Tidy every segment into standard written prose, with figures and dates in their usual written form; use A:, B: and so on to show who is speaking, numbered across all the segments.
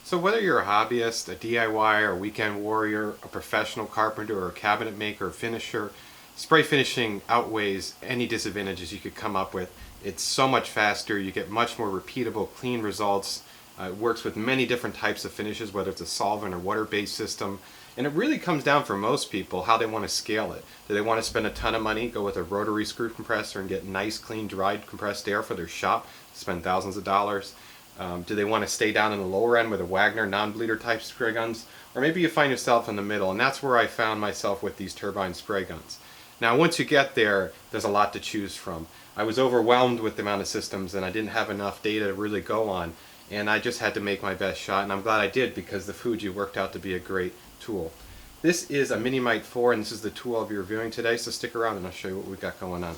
A: So whether you're a hobbyist, a DIY, or a weekend warrior, a professional carpenter, or a cabinet maker or finisher, spray finishing outweighs any disadvantages you could come up with. It's so much faster, you get much more repeatable, clean results. It works with many different types of finishes, whether it's a solvent or water-based system. And it really comes down for most people how they want to scale it. Do they want to spend a ton of money, go with a rotary screw compressor and get nice, clean, dried compressed air for their shop, spend thousands of dollars? Do they want to stay down in the lower end with a Wagner non-bleeder type spray guns? Or maybe you find yourself in the middle, and that's where I found myself with these turbine spray guns. Now once you get there, there's a lot to choose from. I was overwhelmed with the amount of systems and I didn't have enough data to really go on, and I just had to make my best shot, and I'm glad I did because the Fuji worked out to be a great tool. This is a Mini-Mite 4 and this is the tool I'll be reviewing today, so stick around and I'll show you what we've got going on.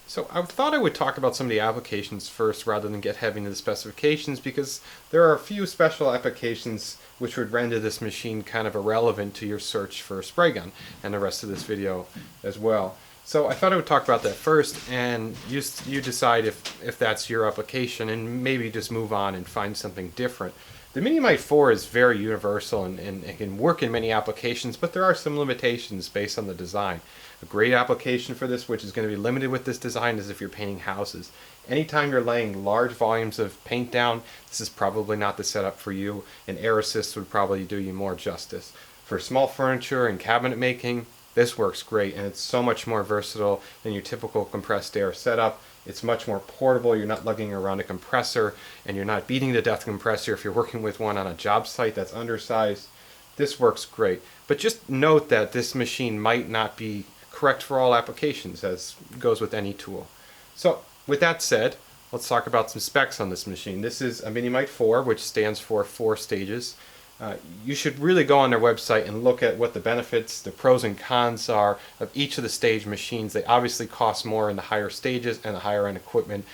A: So I thought I would talk about some of the applications first rather than get heavy into the specifications, because there are a few special applications which would render this machine kind of irrelevant to your search for a spray gun and the rest of this video as well. So I thought I would talk about that first, and you decide if that's your application and maybe just move on and find something different. The Mini-Mite 4 is very universal and it can work in many applications, but there are some limitations based on the design. A great application for this, which is going to be limited with this design, is if you're painting houses. Anytime you're laying large volumes of paint down, this is probably not the setup for you, and air assist would probably do you more justice. For small furniture and cabinet making, this works great, and it's so much more versatile than your typical compressed air setup. It's much more portable. You're not lugging around a compressor, and you're not beating to death a compressor if you're working with one on a job site that's undersized. This works great. But just note that this machine might not be correct for all applications, as goes with any tool. So with that said, let's talk about some specs on this machine. This is a Mini-Mite 4, which stands for 4 stages. You should really go on their website and look at what the benefits, the pros and cons are of each of the stage machines. They obviously cost more in the higher stages and the higher end equipment.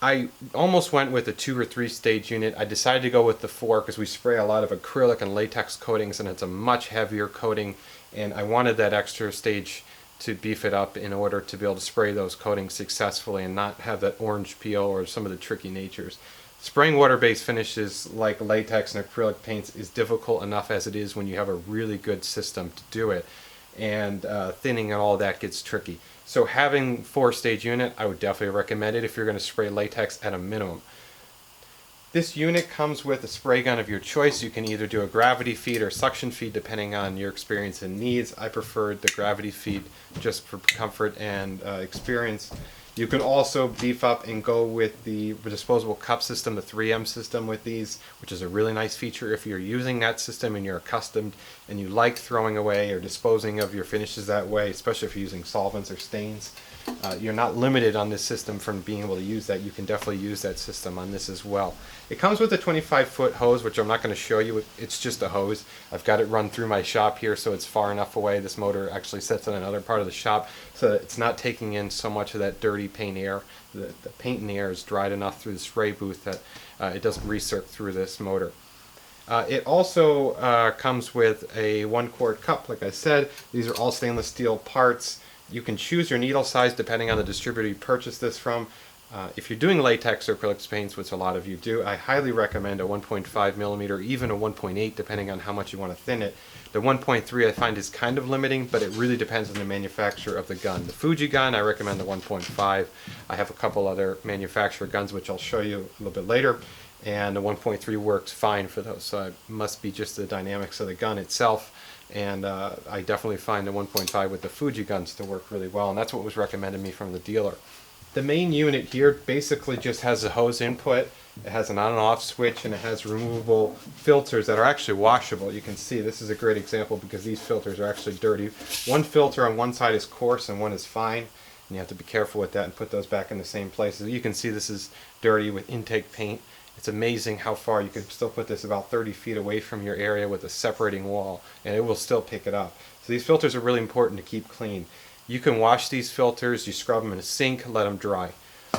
A: I almost went with a 2 or 3 stage unit. I decided to go with the 4 because we spray a lot of acrylic and latex coatings, and it's a much heavier coating, and I wanted that extra stage to beef it up in order to be able to spray those coatings successfully and not have that orange peel or some of the tricky natures. Spraying water-based finishes like latex and acrylic paints is difficult enough as it is when you have a really good system to do it, and thinning and all that gets tricky. So having 4-stage unit, I would definitely recommend it if you're going to spray latex at a minimum. This unit comes with a spray gun of your choice. You can either do a gravity feed or suction feed depending on your experience and needs. I preferred the gravity feed just for comfort and experience. You can also beef up and go with the disposable cup system, the 3M system with these, which is a really nice feature if you're using that system and you're accustomed and you like throwing away or disposing of your finishes that way, especially if you're using solvents or stains. You're not limited on this system from being able to use that. You can definitely use that system on this as well. It comes with a 25-foot hose, which I'm not going to show you. It's just a hose. I've got it run through my shop here, so it's far enough away. This motor actually sits in another part of the shop, so that it's not taking in so much of that dirty paint air. The paint in the air is dried enough through the spray booth that it doesn't recirc through this motor. It also comes with a 1-quart cup, like I said. These are all stainless steel parts. You can choose your needle size depending on the distributor you purchase this from. If you're doing latex or acrylic paints, which a lot of you do, I highly recommend a 1.5 millimeter, even a 1.8, depending on how much you want to thin it. The 1.3 I find is kind of limiting, but it really depends on the manufacturer of the gun. The Fuji gun, I recommend the 1.5. I have a couple other manufacturer guns, which I'll show you a little bit later, and the 1.3 works fine for those, so it must be just the dynamics of the gun itself. And I definitely find the 1.5 with the Fuji guns to work really well, and that's what was recommended me from the dealer. The main unit here basically just has a hose input. It has an on and off switch, and it has removable filters that are actually washable. You can see this is a great example because these filters are actually dirty. One filter on one side is coarse and one is fine, and you have to be careful with that and put those back in the same places. You can see this is dirty with intake paint. It's amazing how far you can still put this about 30 feet away from your area with a separating wall, and it will still pick it up. So these filters are really important to keep clean. You can wash these filters, you scrub them in a sink, let them dry.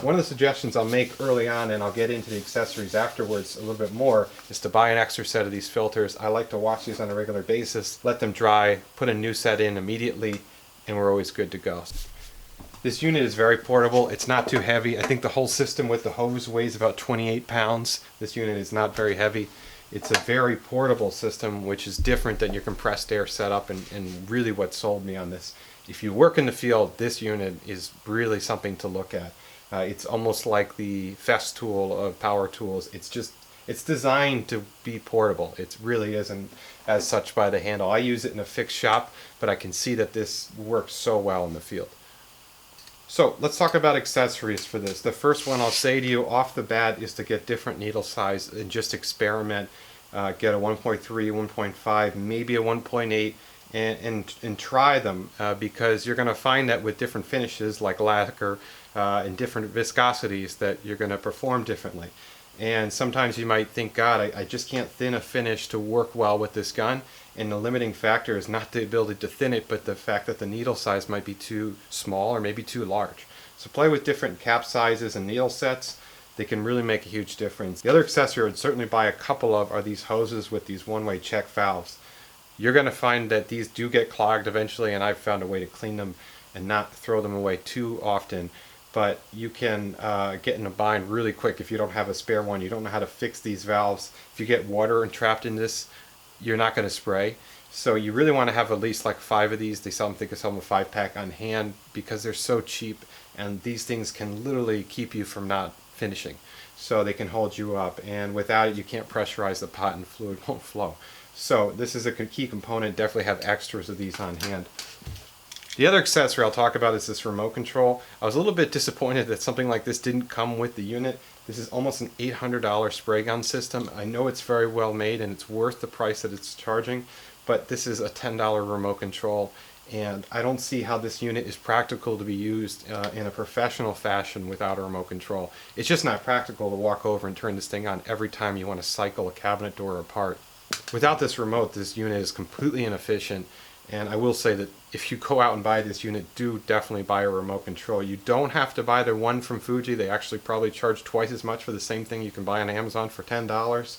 A: One of the suggestions I'll make early on, and I'll get into the accessories afterwards a little bit more, is to buy an extra set of these filters. I like to wash these on a regular basis, let them dry, put a new set in immediately, and we're always good to go. This unit is very portable. It's not too heavy. I think the whole system with the hose weighs about 28 pounds. This unit is not very heavy. It's a very portable system, which is different than your compressed air setup, and really what sold me on this. If you work in the field, this unit is really something to look at. It's almost like the Festool of power tools. It's designed to be portable. It really isn't as such by the handle. I use it in a fixed shop, but I can see that this works so well in the field. So let's talk about accessories for this. The first one I'll say to you off the bat is to get different needle size and just experiment. Get a 1.3, 1.5, maybe a 1.8, and try them because you're going to find that with different finishes like lacquer and different viscosities that you're going to perform differently. And sometimes you might think, God, I just can't thin a finish to work well with this gun. And the limiting factor is not the ability to thin it, but the fact that the needle size might be too small or maybe too large. So play with different cap sizes and needle sets. They can really make a huge difference. The other accessory I would certainly buy a couple of are these hoses with these one-way check valves. You're going to find that these do get clogged eventually, and I've found a way to clean them and not throw them away too often. But you can get in a bind really quick if you don't have a spare one. You don't know how to fix these valves. If you get water entrapped in this, you're not going to spray. So you really want to have at least like 5 of these. They sell them, I think they sell them a 5-pack on hand because they're so cheap, and these things can literally keep you from not finishing. So they can hold you up, and without it you can't pressurize the pot and fluid won't flow. So this is a key component. Definitely have extras of these on hand. The other accessory I'll talk about is this remote control. I was a little bit disappointed that something like this didn't come with the unit. This is almost an $800 spray gun system. I know it's very well made and it's worth the price that it's charging, but this is a $10 remote control, and I don't see how this unit is practical to be used in a professional fashion without a remote control. It's just not practical to walk over and turn this thing on every time you want to cycle a cabinet door apart. Without this remote, this unit is completely inefficient. And I will say that if you go out and buy this unit, do definitely buy a remote control. You don't have to buy the one from Fuji. They actually probably charge twice as much for the same thing you can buy on Amazon for $10.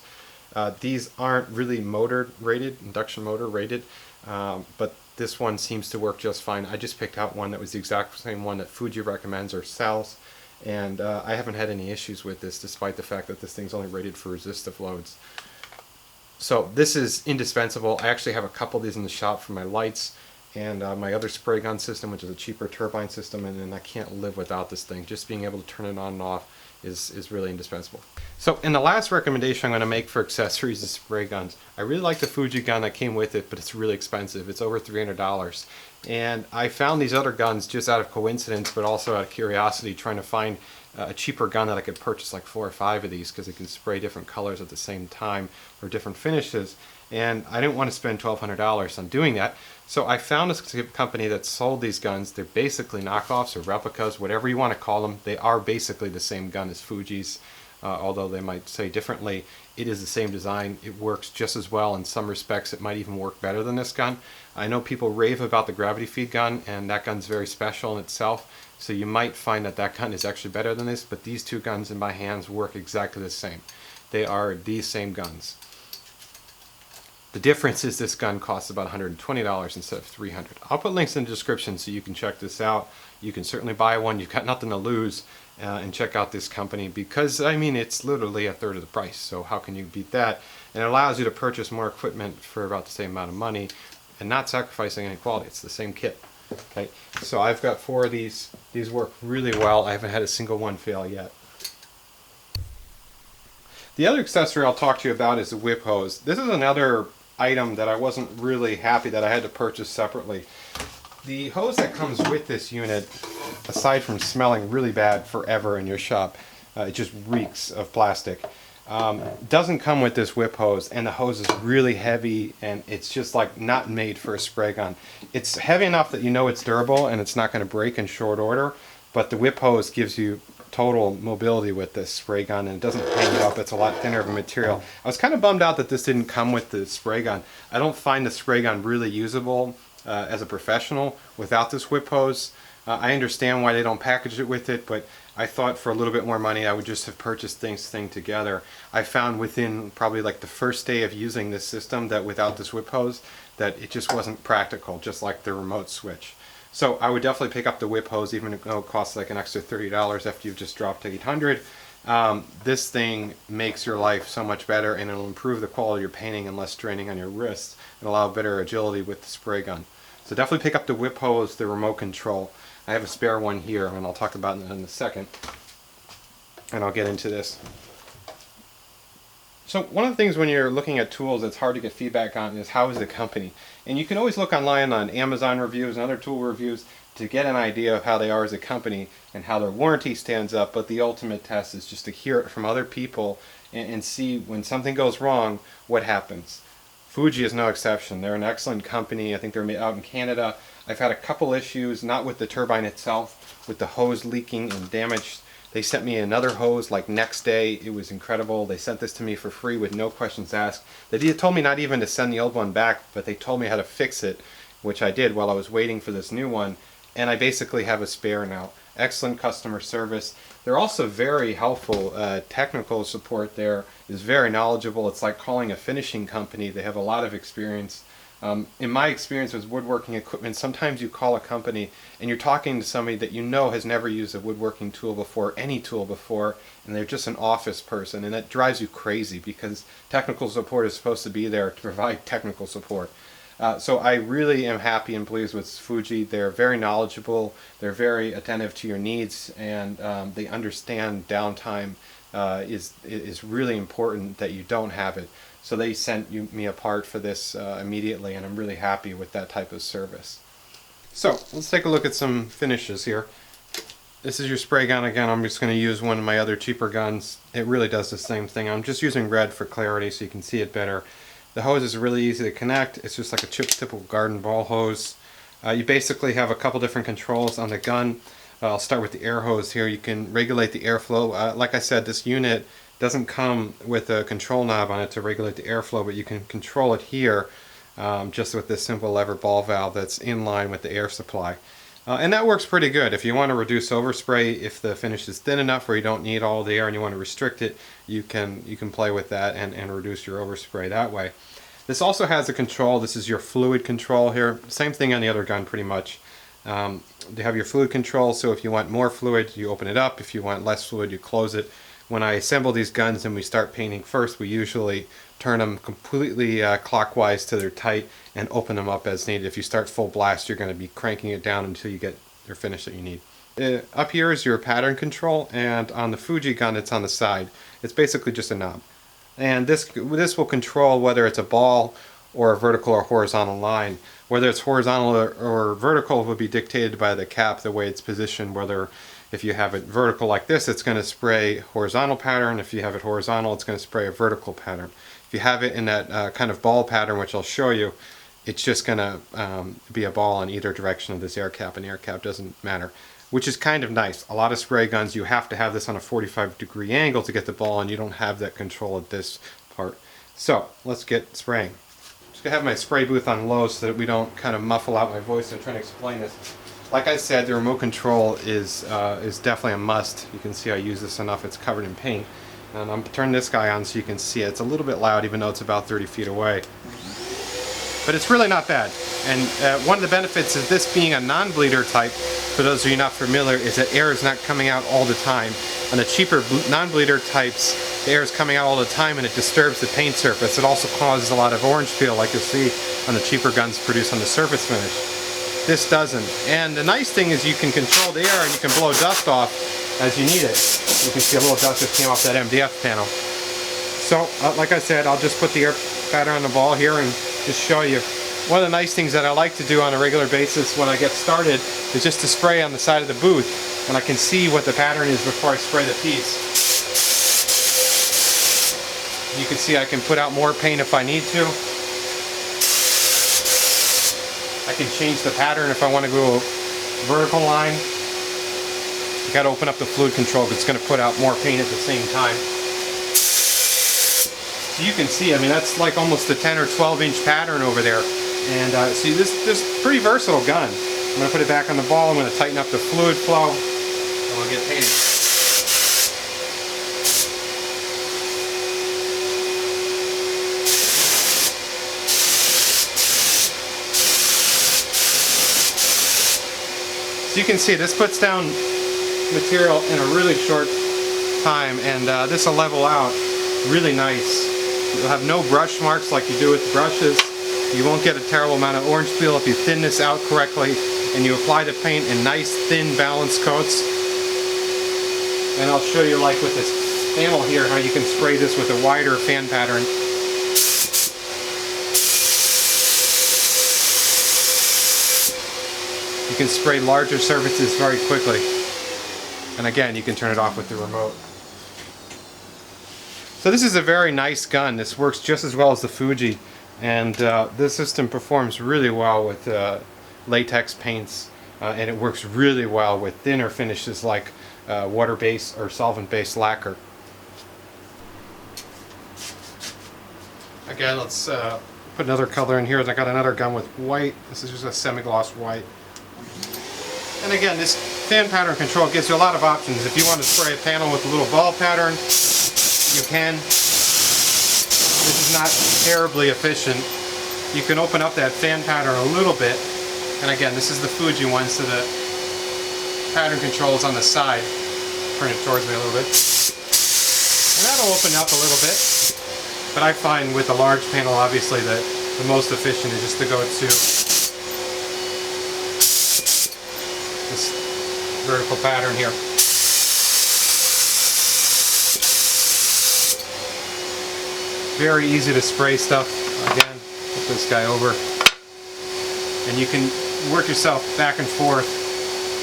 A: These aren't really motor rated, induction motor rated, but this one seems to work just fine. I just picked out one that was the exact same one that Fuji recommends or sells, and I haven't had any issues with this despite the fact that this thing's only rated for resistive loads. So this is indispensable. I actually have a couple of these in the shop for my lights and my other spray gun system, which is a cheaper turbine system, and then I can't live without this thing. Just being able to turn it on and off is really indispensable. So in the last recommendation I'm going to make for accessories is spray guns. I really like the Fuji gun that came with it, but it's really expensive. It's over $300. And I found these other guns just out of coincidence, but also out of curiosity, trying to find a cheaper gun that I could purchase like 4 or 5 of these because it can spray different colors at the same time or different finishes, and I didn't want to spend $1,200 on doing that. So I found a company that sold these guns. They're basically knockoffs or replicas, whatever you want to call them. They are basically the same gun as Fuji's, although they might say differently. It is the same design. It works just as well. In some respects it might even work better than this gun. I know people rave about the gravity feed gun, and that gun's very special in itself. So you might find that that gun is actually better than this, but these 2 guns in my hands work exactly the same. They are the same guns. The difference is this gun costs about $120 instead of $300. I'll put links in the description so you can check this out. You can certainly buy one. You've got nothing to lose, and check out this company because, I mean, it's literally a third of the price. So how can you beat that? And it allows you to purchase more equipment for about the same amount of money and not sacrificing any quality. It's the same kit. Okay, so I've got 4 of these. These work really well. I haven't had a single one fail yet. The other accessory I'll talk to you about is the whip hose. This is another item that I wasn't really happy that I had to purchase separately. The hose that comes with this unit, aside from smelling really bad forever in your shop, it just reeks of plastic. Doesn't come with this whip hose, and the hose is really heavy, and it's just like not made for a spray gun. It's heavy enough that you know it's durable and it's not going to break in short order, but the whip hose gives you total mobility with this spray gun, and it doesn't hang you up. It's a lot thinner of a material. I was kind of bummed out that this didn't come with the spray gun. I don't find the spray gun really usable as a professional without this whip hose. I understand why they don't package it with it, but I thought for a little bit more money I would just have purchased this thing together. I found within probably like the first day of using this system that without this whip hose that it just wasn't practical, just like the remote switch. So I would definitely pick up the whip hose, even though it costs like an extra $30 after you've just dropped to 800. This thing makes your life so much better, and it'll improve the quality of your painting and less straining on your wrists and allow better agility with the spray gun. So definitely pick up the whip hose, the remote control. I have a spare one here, and I'll talk about it in a second. And I'll get into this. So one of the things when you're looking at tools that's hard to get feedback on is how is the company. And you can always look online on Amazon reviews and other tool reviews to get an idea of how they are as a company and how their warranty stands up, but the ultimate test is just to hear it from other people and see when something goes wrong, what happens. Fuji is no exception. They're an excellent company. I think they're made out in Canada. I've had a couple issues, not with the turbine itself, with the hose leaking and damaged. They sent me another hose like next day. It was incredible. They sent this to me for free with no questions asked. They told me not even to send the old one back, but they told me how to fix it, which I did while I was waiting for this new one. And I basically have a spare now. Excellent customer service. They're also very helpful. Technical support there is very knowledgeable. It's like calling a finishing company. They have a lot of experience. In my experience with woodworking equipment, sometimes you call a company and you're talking to somebody that you know has never used a woodworking tool before, any tool before, and they're just an office person, and that drives you crazy because technical support is supposed to be there to provide technical support. So I really am happy and pleased with Fuji. They're very knowledgeable, they're very attentive to your needs, and they understand downtime is really important, that you don't have it. So they sent me a part for this immediately, and I'm really happy with that type of service. So let's take a look at some finishes here. This is your spray gun again. I'm just going to use one of my other cheaper guns. It really does the same thing. I'm just using red for clarity so you can see it better. The hose is really easy to connect. It's just like a typical garden ball hose. You basically have a couple different controls on the gun. I'll start with the air hose here. You can regulate the airflow. Like I said, this unit doesn't come with a control knob on it to regulate the airflow, but you can control it here just with this simple lever ball valve that's in line with the air supply. And that works pretty good. If you want to reduce overspray, if the finish is thin enough where you don't need all the air and you want to restrict it, you can play with that and reduce your overspray that way. This also has a control. This is your fluid control here. Same thing on the other gun pretty much. You have your fluid control, so if you want more fluid, you open it up. If you want less fluid, you close it. When I assemble these guns and we start painting first, we usually turn them completely clockwise to their tight and open them up as needed. If you start full blast, you're going to be cranking it down until you get your finish that you need. Up here is your pattern control, and on the Fuji gun it's on the side. It's basically just a knob. And this will control whether it's a ball or a vertical or horizontal line. Whether it's horizontal or vertical will be dictated by the cap, the way it's positioned. Whether if you have it vertical like this, it's going to spray horizontal pattern. If you have it horizontal, it's going to spray a vertical pattern. If you have it in that kind of ball pattern, which I'll show you, it's just going to be a ball in either direction of this air cap, and air cap doesn't matter, which is kind of nice. A lot of spray guns, you have to have this on a 45-degree angle to get the ball, and you don't have that control at this part. So let's get spraying. I'm just going to have my spray booth on low so that we don't kind of muffle out my voice. I'm trying to explain this. Like I said, the remote control is definitely a must. You can see I use this enough, it's covered in paint. And I'm turning this guy on so you can see it. It's a little bit loud even though it's about 30 feet away. But it's really not bad. And one of the benefits of this being a non-bleeder type, for those of you not familiar, is that air is not coming out all the time. On the cheaper non-bleeder types, the air is coming out all the time and it disturbs the paint surface. It also causes a lot of orange peel like you'll see on the cheaper guns produced on the surface finish. This doesn't. And the nice thing is you can control the air and you can blow dust off as you need it. You can see a little dust just came off that MDF panel. So, like I said, I'll just put the air pattern on the ball here and just show you. One of the nice things that I like to do on a regular basis when I get started is just to spray on the side of the booth, and I can see what the pattern is before I spray the piece. You can see I can put out more paint if I need to. I can change the pattern if I want to go vertical line. You got to open up the fluid control because it's going to put out more paint at the same time. So you can see, I mean, that's like almost a 10 or 12 inch pattern over there. And see, this pretty versatile gun. I'm going to put it back on the ball. I'm going to tighten up the fluid flow, and we'll get painted. So you can see this puts down material in a really short time, and this will level out really nice. You'll have no brush marks like you do with brushes. You won't get a terrible amount of orange peel if you thin this out correctly and you apply the paint in nice thin balanced coats. And I'll show you, like with this panel here, how you can spray this with a wider fan pattern. You can spray larger surfaces very quickly. And again, you can turn it off with the remote. So this is a very nice gun. This works just as well as the Fuji. And this system performs really well with latex paints. And it works really well with thinner finishes like water-based or solvent-based lacquer. Again, let's put another color in here. I got another gun with white. This is just a semi-gloss white. And again, this fan pattern control gives you a lot of options. If you want to spray a panel with a little ball pattern, you can. This is not terribly efficient. You can open up that fan pattern a little bit. And again, this is the Fuji one, so the pattern control is on the side. Turn it towards me a little bit. And that'll open up a little bit. But I find with a large panel, obviously, that the most efficient is just to go to this vertical pattern here. Very easy to spray stuff. Again, put this guy over. And you can work yourself back and forth.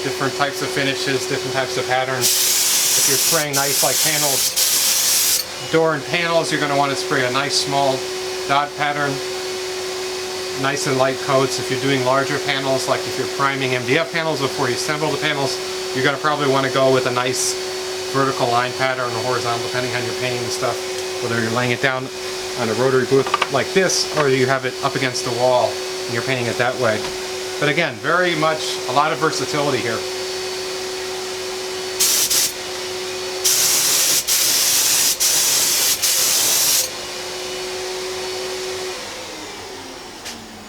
A: Different types of finishes, different types of patterns. If you're spraying nice like panels, door and panels, you're going to want to spray a nice small dot pattern. Nice and light coats. If you're doing larger panels, like if you're priming MDF panels before you assemble the panels, you're going to probably want to go with a nice vertical line pattern or horizontal, depending on your painting and stuff. Whether you're laying it down on a rotary booth like this, or you have it up against the wall and you're painting it that way. But again, very much a lot of versatility here.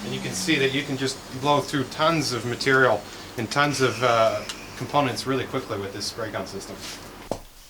A: And you can see that you can just blow through tons of material and tons of components really quickly with this spray gun system.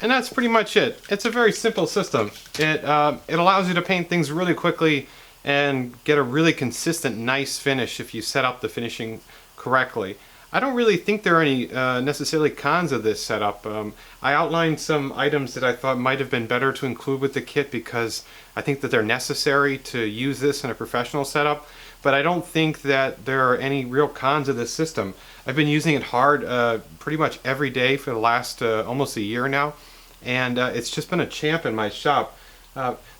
A: And that's pretty much it. It's a very simple system. It allows you to paint things really quickly and get a really consistent, nice finish if you set up the finishing correctly. I don't really think there are any necessarily cons of this setup. I outlined some items that I thought might have been better to include with the kit because I think that they're necessary to use this in a professional setup, but I don't think that there are any real cons of this system. I've been using it hard pretty much every day for the last almost a year now, and it's just been a champ in my shop.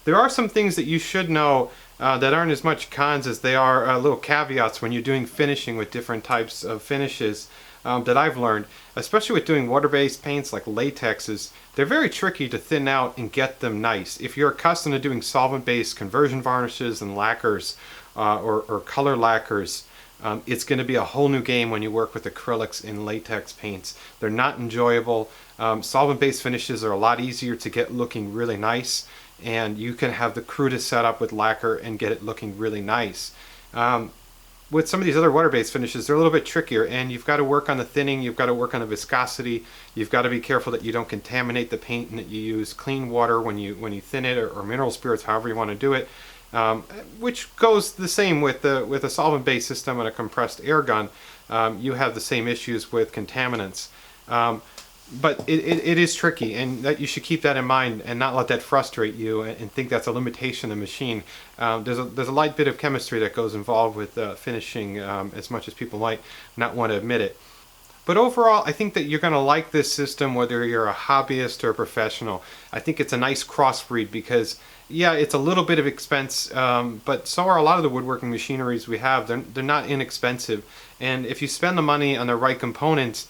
A: There are some things that you should know that aren't as much cons as they are little caveats when you're doing finishing with different types of finishes that I've learned, especially with doing water-based paints like latexes. They're very tricky to thin out and get them nice. If you're accustomed to doing solvent-based conversion varnishes and lacquers or color lacquers, it's going to be a whole new game when you work with acrylics and latex paints. They're not enjoyable. Solvent-based finishes are a lot easier to get looking really nice, and you can have the crudest setup with lacquer and get it looking really nice. With some of these other water-based finishes, they're a little bit trickier, and you've got to work on the thinning, you've got to work on the viscosity, you've got to be careful that you don't contaminate the paint and that you use clean water when you thin it, or mineral spirits, however you want to do it. Which goes the same with a solvent-based system and a compressed air gun. You have the same issues with contaminants. But it is tricky, and that you should keep that in mind and not let that frustrate you and think that's a limitation of the machine. There's a light bit of chemistry that goes involved with finishing, as much as people might not want to admit it. But overall, I think that you're going to like this system whether you're a hobbyist or a professional. I think it's a nice crossbreed because, yeah, it's a little bit of expense, but so are a lot of the woodworking machineries we have. They're not inexpensive, and if you spend the money on the right components,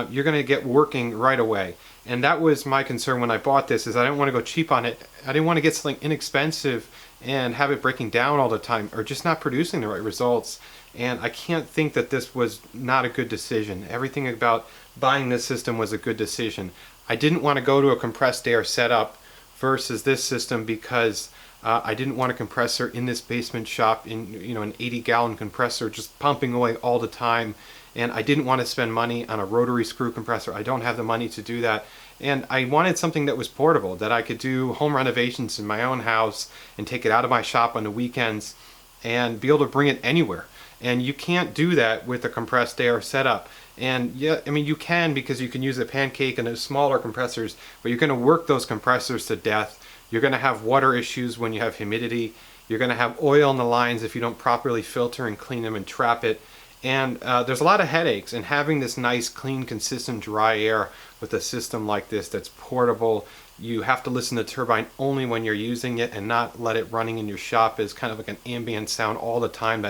A: you're going to get working right away. And that was my concern when I bought this, is I didn't want to go cheap on it. I didn't want to get something inexpensive and have it breaking down all the time or just not producing the right results. And I can't think that this was not a good decision. Everything about buying this system was a good decision. I didn't want to go to a compressed air setup versus this system because I didn't want a compressor in this basement shop in an 80-gallon compressor just pumping away all the time and I didn't want to spend money on a rotary screw compressor. I don't have the money to do that. And I wanted something that was portable, that I could do home renovations in my own house and take it out of my shop on the weekends and be able to bring it anywhere. And you can't do that with a compressed air setup. And yeah, I mean, you can, because you can use a pancake and those smaller compressors, but you're going to work those compressors to death. You're going to have water issues when you have humidity. You're going to have oil in the lines if you don't properly filter and clean them and trap it. And there's a lot of headaches, and having this nice, clean, consistent, dry air with a system like this that's portable, you have to listen to the turbine only when you're using it and not let it running in your shop as kind of like an ambient sound all the time,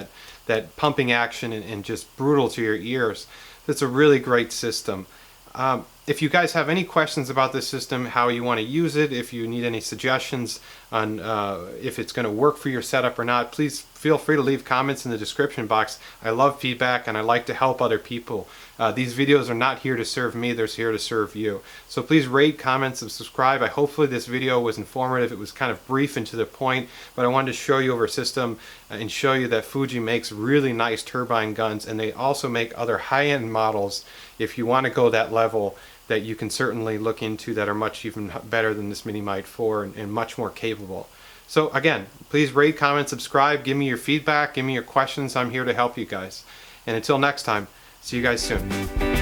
A: that pumping action and just brutal to your ears. That's a really great system. If you guys have any questions about this system, how you want to use it, if you need any suggestions on if it's going to work for your setup or not, please feel free to leave comments in the description box. I love feedback and I like to help other people. These videos are not here to serve me, they're here to serve you. So please rate, comment, and subscribe. Hopefully this video was informative. It was kind of brief and to the point, but I wanted to show you over a system and show you that Fuji makes really nice turbine guns, and they also make other high-end models if you want to go that level, that you can certainly look into, that are much even better than this Mini-Mite 4 and much more capable. So again, please rate, comment, subscribe, give me your feedback, give me your questions. I'm here to help you guys. And until next time, see you guys soon.